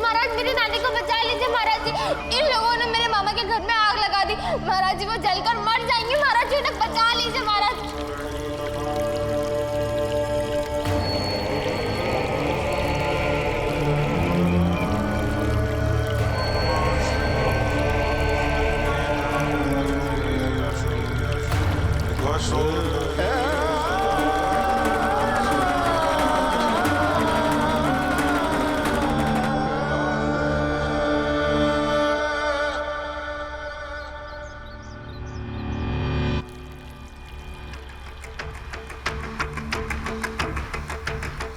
महाराज मेरी नानी को बचा लीजिए महाराज जी, इन लोगों ने मेरे मामा के घर में आग लगा दी महाराज जी, वो जलकर मर जाएंगे महाराज जी, उन्हें बचा लीजिए महाराज।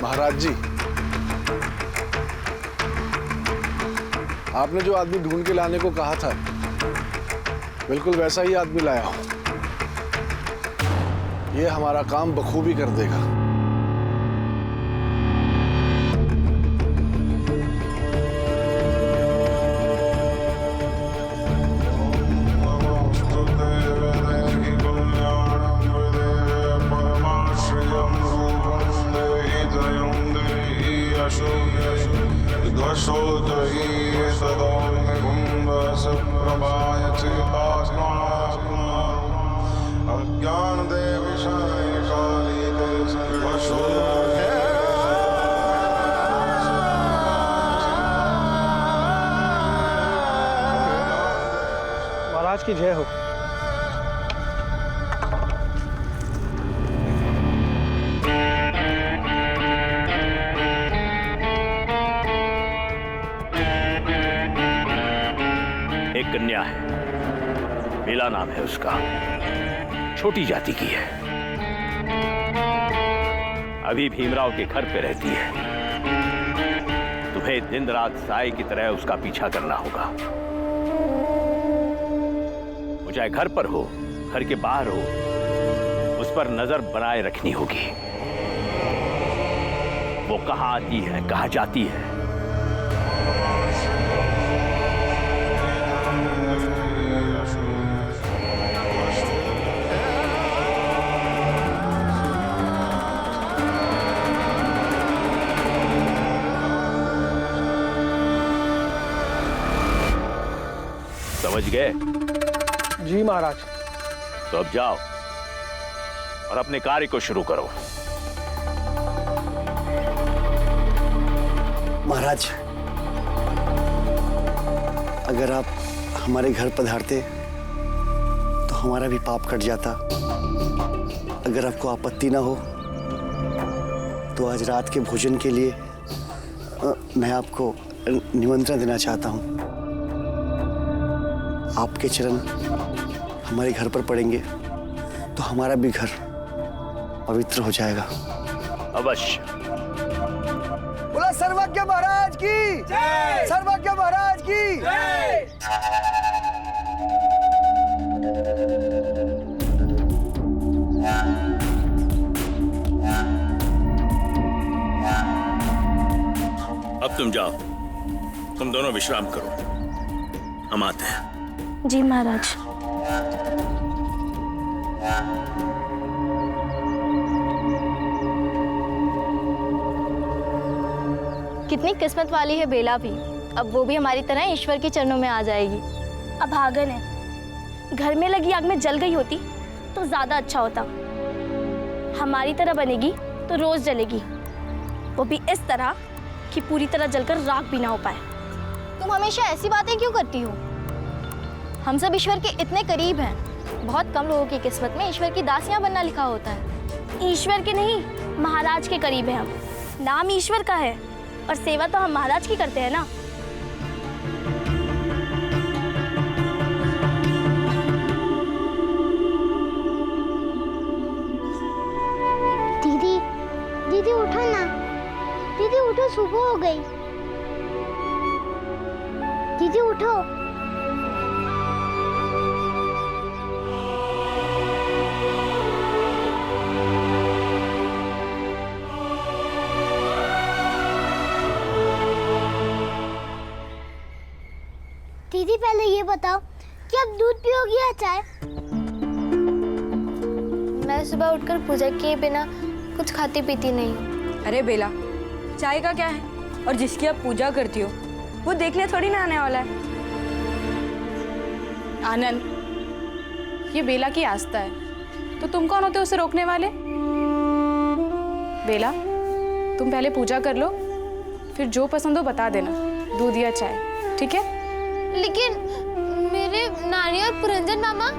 महाराज जी, आपने जो आदमी ढूंढ के लाने को कहा था, बिल्कुल वैसा ही आदमी लाया हूं। ये हमारा काम बखूबी कर देगा। महाराज की जय हो। एक कन्या है, बेला नाम है उसका, छोटी जाति की है, अभी भीमराव के घर पे रहती है। तुम्हें दिन रात साए की तरह उसका पीछा करना होगा। वो चाहे घर पर हो, घर के बाहर हो, उस पर नजर बनाए रखनी होगी। वो कहाँ आती है, कहाँ जाती है, समझ गए? जी महाराज। तो अब जाओ और अपने कार्य को शुरू करो। महाराज, अगर आप हमारे घर पधारते तो हमारा भी पाप कट जाता। अगर आपको आपत्ति ना हो तो आज रात के भोजन के लिए मैं आपको निमंत्रण देना चाहता हूं। आपके चरण हमारे घर पर पड़ेंगे तो हमारा भी घर पवित्र हो जाएगा। अवश्य। बोला सर्वज्ञ महाराज की जय, सर्वज्ञ महाराज की जय। अब तुम जाओ, तुम दोनों विश्राम करो, हम आते हैं। जी महाराज। कितनी किस्मत वाली है बेला भी, अब वो भी हमारी तरह ईश्वर के चरणों में आ जाएगी। अब भागन है, घर में लगी आग में जल गई होती तो ज्यादा अच्छा होता। हमारी तरह बनेगी तो रोज जलेगी, वो भी इस तरह कि पूरी तरह जलकर राख भी ना हो पाए। तुम हमेशा ऐसी बातें क्यों करती हो? हम सब ईश्वर के इतने करीब हैं। बहुत कम लोगों की किस्मत में ईश्वर की दासियां बनना लिखा होता है। ईश्वर के नहीं, महाराज के करीब है हम। नाम ईश्वर का है और सेवा तो हम महाराज की करते हैं ना। दीदी, दीदी उठो ना, दीदी उठो, सुबह हो गई। दीदी उठो। दीदी पहले ये बताओ कि अब दूध पियोगी या चाय? मैं सुबह उठकर पूजा किए बिना कुछ खाती पीती नहीं हूँ। अरे बेला, चाय का क्या है? और जिसकी आप पूजा करती हो वो देखने थोड़ी ना आने वाला है। आनंद, ये बेला की आस्था है, तो तुम कौन होते उसे रोकने वाले? बेला, तुम पहले पूजा कर लो, फिर जो पसंद हो बता देना, दूध या चाय, ठीक है? लेकिन मेरे नानी और पुरंजन मामा।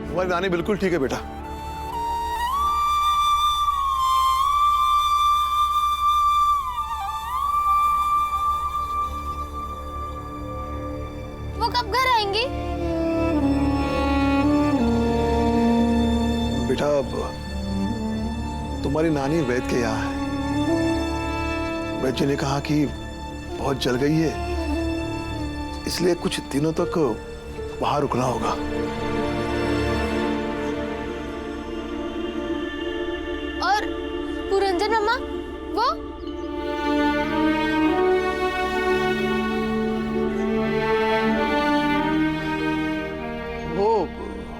तुम्हारी नानी बिल्कुल ठीक है बेटा। वो कब घर आएंगी? बेटा अब तुम्हारी नानी वैद्य के यहाँ है। वैद्य जी ने कहा कि बहुत जल गई है, इसलिए कुछ दिनों तक वहां रुकना होगा। और पुरंजन मामा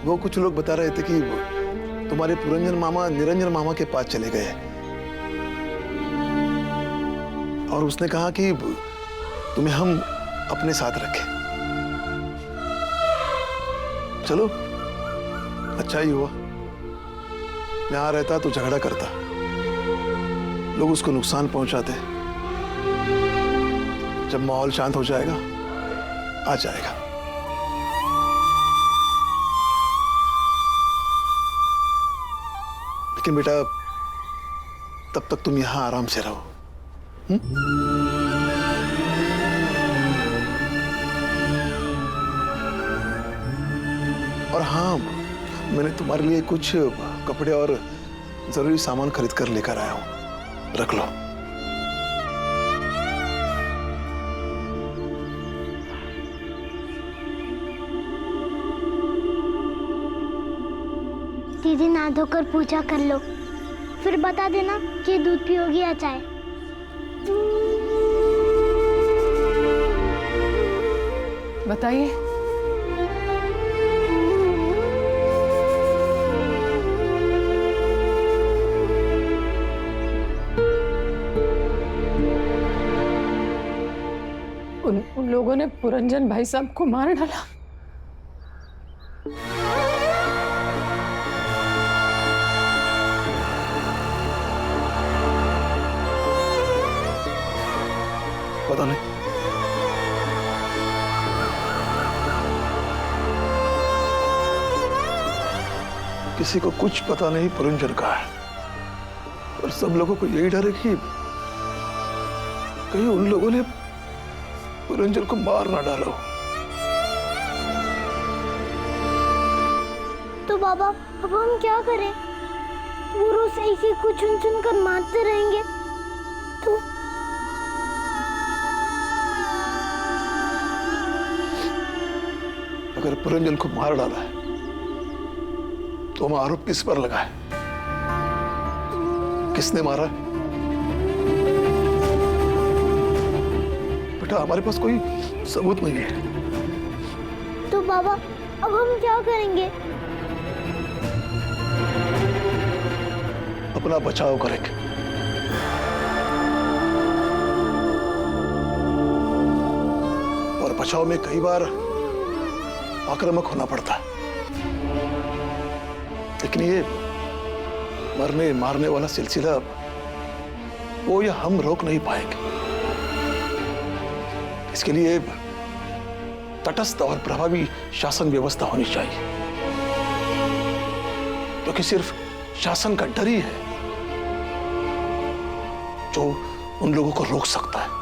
वो कुछ लोग बता रहे थे कि तुम्हारे पुरंजन मामा निरंजन मामा के पास चले गए और उसने कहा कि तुम्हें हम अपने साथ रखें। चलो, अच्छा ही हुआ। यहाँ रहता तो झगड़ा करता, लोग उसको नुकसान पहुंचाते। जब माहौल शांत हो जाएगा आ जाएगा। लेकिन बेटा तब तक तुम यहां आराम से रहो। और हाँ, मैंने तुम्हारे लिए कुछ कपड़े और जरूरी सामान खरीद कर लेकर आया हूं, रख लो। दीदी नहा धोकर पूजा कर लो, फिर बता देना कि दूध पियोगी या चाय। बताइए। उन लोगों ने पुरंजन भाई साहब को मार डाला। पता नहीं। किसी को कुछ पता नहीं पुरंजन का है, और सब लोगों को यही डर है कि कहीं उन लोगों ने पुरंजन को मार ना डालो। तो बाबा अब हम क्या करें? वो रोज एक ही को चुन चुन कर मारते रहेंगे तो अगर पुरंजन को मार डाला है तो हम आरोप किस पर लगाए? किसने मारा है? बेटा हमारे पास कोई सबूत नहीं है। तो बाबा अब हम क्या करेंगे? अपना बचाव करेंगे। और बचाव में कई बार आक्रामक होना पड़ता है, लेकिन ये मरने मारने वाला सिलसिला वो या हम रोक नहीं पाएंगे। इसके लिए तटस्थ और प्रभावी शासन व्यवस्था होनी चाहिए, क्योंकि सिर्फ शासन का डर ही है जो उन लोगों को रोक सकता है।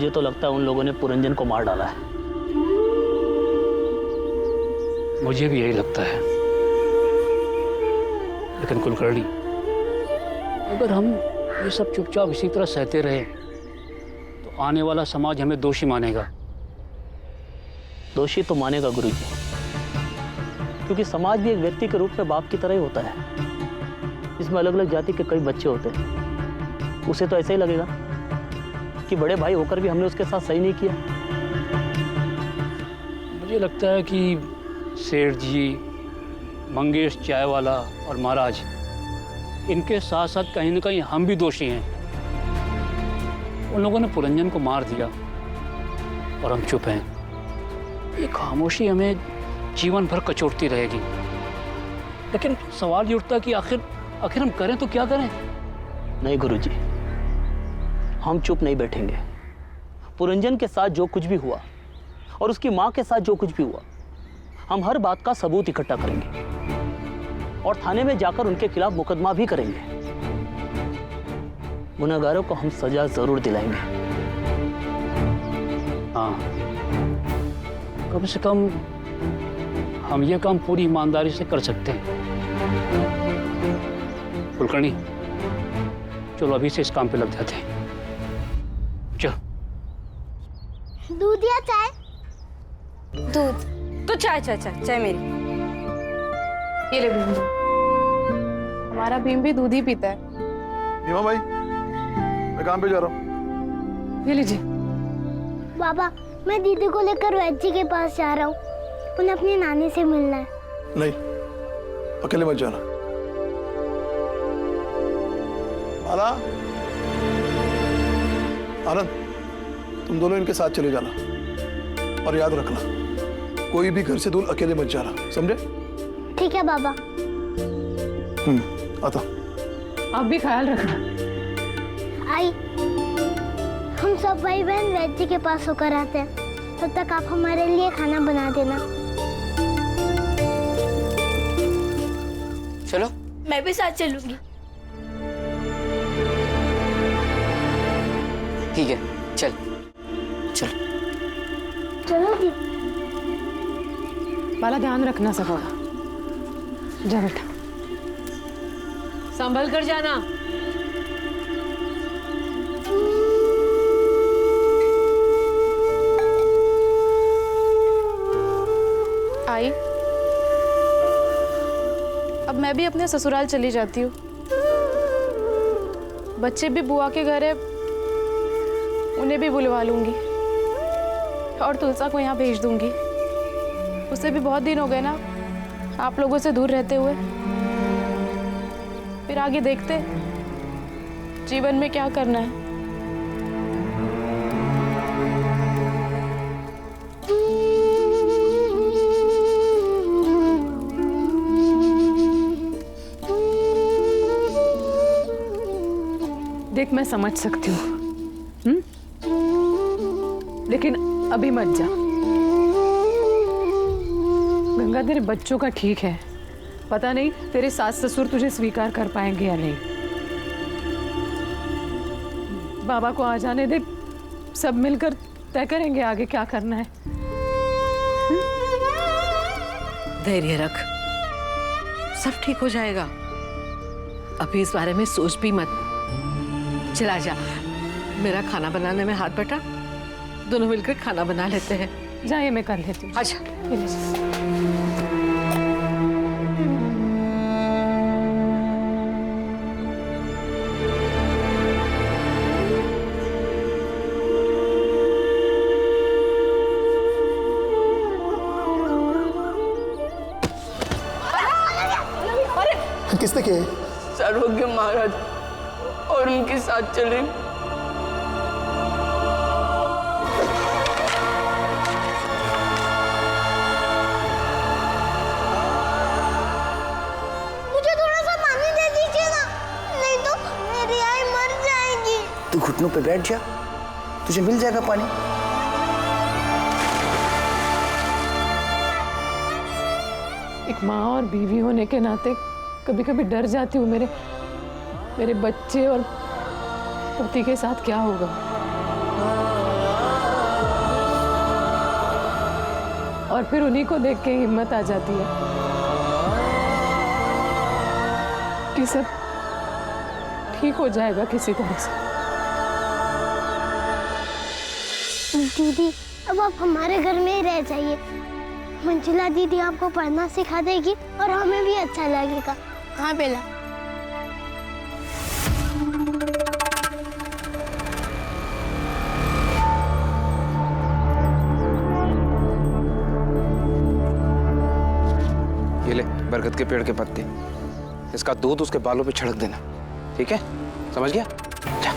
मुझे तो लगता है उन लोगों ने पुरंजन को मार डाला है। मुझे भी यही लगता है। लेकिन कुलकर्णी, अगर हम ये सब चुपचाप इसी तरह सहते रहे तो आने वाला समाज हमें दोषी मानेगा। दोषी तो मानेगा गुरुजी, क्योंकि समाज भी एक व्यक्ति के रूप में बाप की तरह ही होता है। इसमें अलग अलग जाति के कई बच्चे होते हैं। उसे तो ऐसा ही लगेगा कि बड़े भाई होकर भी हमने उसके साथ सही नहीं किया। मुझे लगता है कि सेठ जी, मंगेश चाय वाला और महाराज, इनके साथ साथ कहीं ना कहीं हम भी दोषी हैं। उन लोगों ने पुरंजन को मार दिया और हम चुप हैं। ये खामोशी हमें जीवन भर कचोटती रहेगी। लेकिन सवाल ये उठता है कि आखिर हम करें तो क्या करें? नहीं गुरुजी, हम चुप नहीं बैठेंगे। पुरंजन के साथ जो कुछ भी हुआ और उसकी माँ के साथ जो कुछ भी हुआ, हम हर बात का सबूत इकट्ठा करेंगे और थाने में जाकर उनके खिलाफ मुकदमा भी करेंगे। गुनहगारों को हम सजा जरूर दिलाएंगे। हाँ, कम से कम हम ये काम पूरी ईमानदारी से कर सकते हैं। कुलकर्णी, चलो अभी से इस काम पे लग जाते हैं। चलो। दूध या चाय? दूध। तो चाय चाय चाय चाय मेरी। ये ले भीम। हमारा भीम भी दूध ही पीता है। नीमा भाई, मैं काम पे जा रहा हूँ। ये लीजिए। बाबा, मैं दीदी को लेकर वैद्य जी के पास जा रहा हूँ। उन्हें अपनी नानी से मिलना है। नहीं, अकेले मत जाना। माला, आनंद, तुम दोनों इनके साथ चले जाना और याद रखना, कोई भी घर से दूर अकेले मत जाना, समझे? ठीक है बाबा। आता। आप भी ख्याल रखना। आई, हम सब भाई बहन वैद्य जी के पास होकर आते हैं। तब तक आप हमारे लिए खाना बना देना। चलो। मैं भी साथ चलूंगी। ठीक है, चल चल। चलो जी। बाला, ध्यान रखना सबका। जा बेटा, संभल कर जाना। आई, अब मैं भी अपने ससुराल चली जाती हूँ। बच्चे भी बुआ के घर है, उन्हें भी बुलवा लूंगी और तुलसा को यहाँ भेज दूंगी। उसे भी बहुत दिन हो गए ना आप लोगों से दूर रहते हुए। फिर आगे देखते जीवन में क्या करना है। देख, मैं समझ सकती हूँ, लेकिन अभी मत जा। गंगा, तेरे बच्चों का ठीक है, पता नहीं तेरे सास ससुर तुझे स्वीकार कर पाएंगे या नहीं। बाबा को आ जाने दे, सब मिलकर तय करेंगे आगे क्या करना है। धैर्य रख, सब ठीक हो जाएगा। अभी इस बारे में सोच भी मत। चला जा, मेरा खाना बनाने में हाथ बटा, दोनों मिलकर खाना बना लेते हैं। जा, ये मैं कर लेती हूँ। अच्छा। किसने किए? सर्वज्ञ महाराज और उनके साथ चले। मुझे थोड़ा सा पानी दे दीजिए ना, नहीं तो मेरी आई मर जाएगी। तू घुटनों पे बैठ जा, तुझे मिल जाएगा पानी। एक माँ और बीवी होने के नाते कभी कभी डर जाती हूँ मेरे बच्चे और पति के साथ क्या होगा। और फिर उन्हीं को देख के हिम्मत आ जाती है कि सब ठीक हो जाएगा किसी तरह से। दीदी अब आप हमारे घर में ही रह जाइए। मंजुला दीदी आपको पढ़ना सिखा देगी और हमें भी अच्छा लगेगा। हाँ बेला। ये ले बरगद के पेड़ के पत्ते, इसका दूध उसके बालों पे छिड़क देना, ठीक है? समझ गया? जा।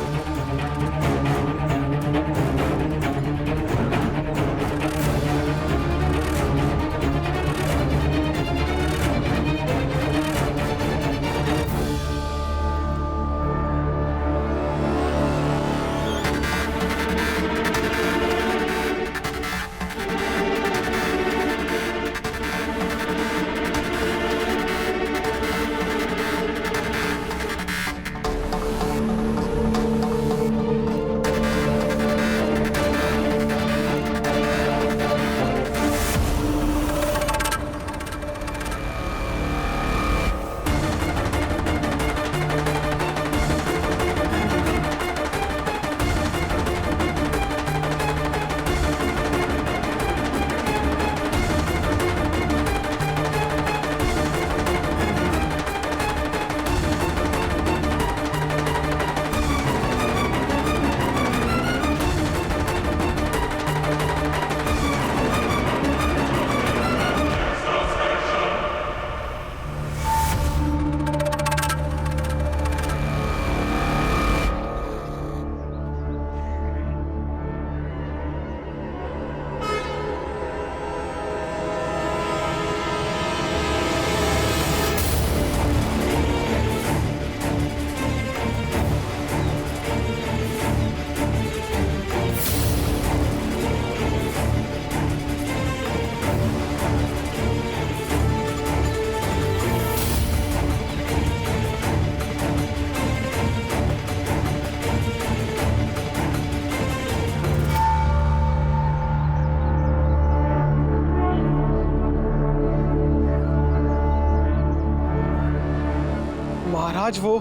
महाराज वो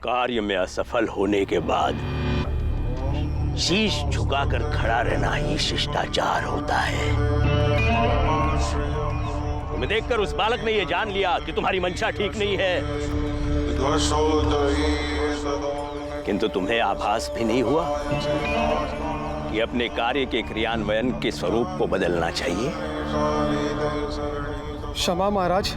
कार्य में असफल होने के बाद शीश झुकाकर खड़ा रहना ही शिष्टाचार होता है। तुम्हें देखकर उस बालक ने यह जान लिया कि तुम्हारी मंशा ठीक नहीं है, किंतु तुम्हें आभास भी नहीं हुआ कि अपने कार्य के क्रियान्वयन के स्वरूप को बदलना चाहिए। क्षमा महाराज।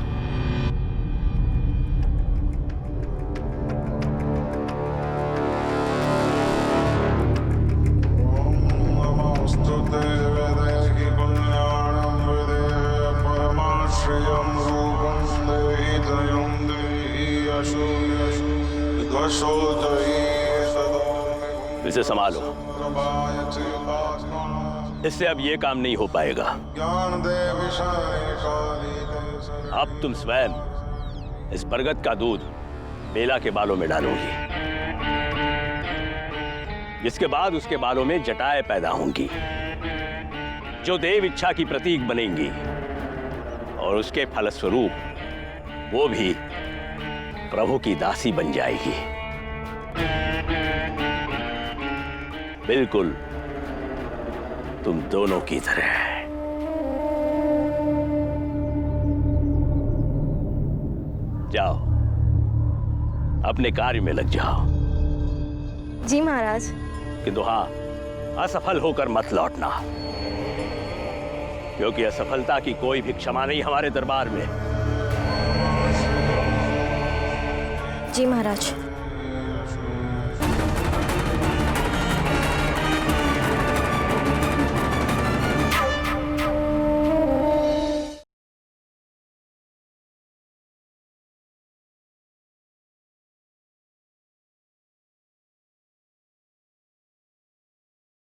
इसे संभालो, इससे अब ये काम नहीं हो पाएगा। अब तुम स्वयं इस बरगद का दूध बेला के बालों में डालोगी, जिसके बाद उसके बालों में जटाएं पैदा होंगी जो देव इच्छा की प्रतीक बनेंगी, और उसके फलस्वरूप वो भी प्रभु की दासी बन जाएगी। बिल्कुल तुम दोनों की तरह। जाओ, अपने कार्य में लग जाओ। जी महाराज। किंतु हाँ, असफल होकर मत लौटना, क्योंकि असफलता की कोई भी क्षमा नहीं हमारे दरबार में। जी महाराज।